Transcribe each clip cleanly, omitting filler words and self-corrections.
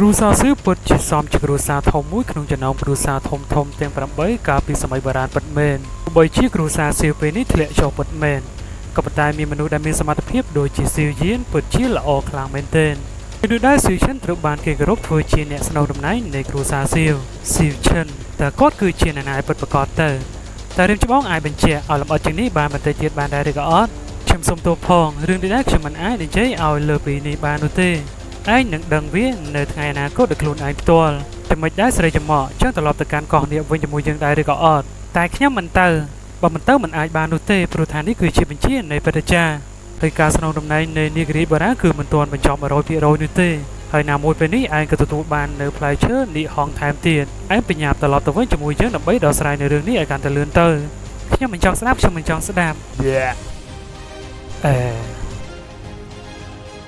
គ្រួសារសៀវពិតជាសមជាគ្រួសារធំមួយក្នុងចំណោមគ្រួសារធំទាំង8កាលពីសម័យបុរាណពិតមែនទោះបីជាគ្រួសារសៀវពេលនេះធ្លាក់ចុះពិតមែនក៏ប៉ុន្តែមានមនុស្សដែលមានសមត្ថភាពដូចជាសៀវយានពិតជាល្អខ្លាំងមែនទែនមនុស្សដែលសៀវឈិនត្រូវបានគេគោរពធ្វើជាអ្នកស្នូលតំណែងនៃគ្រួសារសៀវឈិនតើគាត់គឺជាអ្នកណាពិតប្រាកដទៅតែរៀបច្បងអាចបញ្ជាក់ឲ្យលម្អិតជាងនេះបានបន្តិចទៀតបានដែរឬក៏អត់ខ្ញុំសូមទោសផងរឿងនេះខ្ញុំមិនអាចនិយាយឲ្យលើពីនេះបាននោះទេឯងនឹងដឹងវានៅថ្ងៃអនាគតដោយខ្លួនឯងផ្ទាល់តែមិនដែរស្រីចំមកចឹងត្រឡប់ទៅកាន់កោះនេះវិញជាមួយយើងដែរឬក៏អត់តែខ្ញុំមិនទៅបើមិនទៅមិនអាចបាននោះទេព្រោះថានេះគឺជាបញ្ជានៃព្រឹទ្ធាចារ្យហើយការស្នងតំណែងនៃនាគរីបុរាណគឺមិនទាន់បញ្ចប់ 100% នោះទេហើយណាមួយពេលនេះឯងក៏ទទួលបាននៅផ្លែឈើនេះហងថែមទៀតឯងបញ្ញាប់ត្រឡប់ទៅវិញជាមួយយើងដើម្បីដោះស្រាយនៅរឿងនេះឲ្យកាន់តែលឿនទៅខ្ញុំមិនចង់ស្ដាប់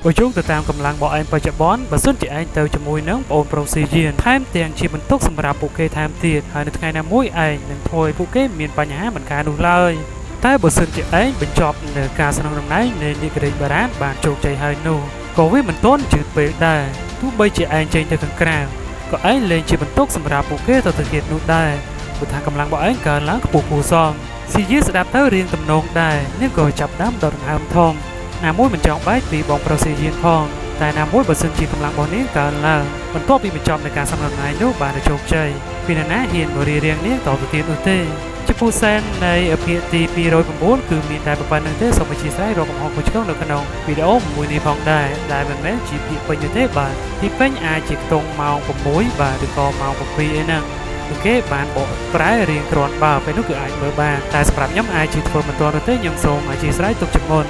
បើយោងទៅតាមកម្លាំងរបស់ឯងបច្ចុប្បន្នបើសិនជាឯងទៅជាមួយនឹងបងប្រុសស៊ីយានថែមទាំងជាបន្ទុកសម្រាប់ពួកគេថែមទៀតហើយនៅថ្ងៃណាមួយឯងនឹងធ្វើឲ្យពួកគេមានបញ្ហាមិនខាននោះឡើយតែបើសិនជាឯងបញ្ចប់នៅការស្នងតំណែងនៃនាគរីបុរាណបានជោគជ័យហើយនោះក៏វាមិនទាន់ជឿពេកដែរទោះបីជាឯងចេញទៅខាងក្រៅក៏ឯងលែងជាបន្ទុកសម្រាប់ពួកគេទៅទៀតនោះដែរព្រោះថាកម្លាំងរបស់ឯងកើនឡើងខ្ពស់គួរសមស៊ីយាស្ដាប់ទៅរៀងទំនងដែរនាងក៏ចាប់ដើមដកដង្ហើមធំណាមួយមិនចង់បែកពីបងប្រុសស៊ីយានផងតែណាមួយបើសិនជាកម្លាំងរបស់នាងកើនឡើងបន្ទាប់ពីបញ្ចប់នៃការសម្ដែងថ្ងៃនោះបានជោគជ័យពីណាហ៊ានមករៀបរៀងនាងតទៅទៀតនោះទេចំពោះសែននៃអភិទី209គឺមានតែប៉ុណ្្នឹងទេសូមអធិស្ឋានរកកំហុសខុសឆ្គងនៅក្នុងវីដេអូមួយនេះផងដែរដែលមិនមែនជាពាក្យពេញទេបាទទីពេញអាចជាខ្ទង់ម៉ោង6បាទឬក៏ម៉ោង7អីហ្នឹងគេបានបកប្រែរៀងគ្រាន់បើពេលនោះគឺអាចមើលបានតែសម្រាប់ខ្ញុំអាចជាធ្វើមិនទាន់ទេខ្ញុំសូមអធិស្ឋានទុកជាមុន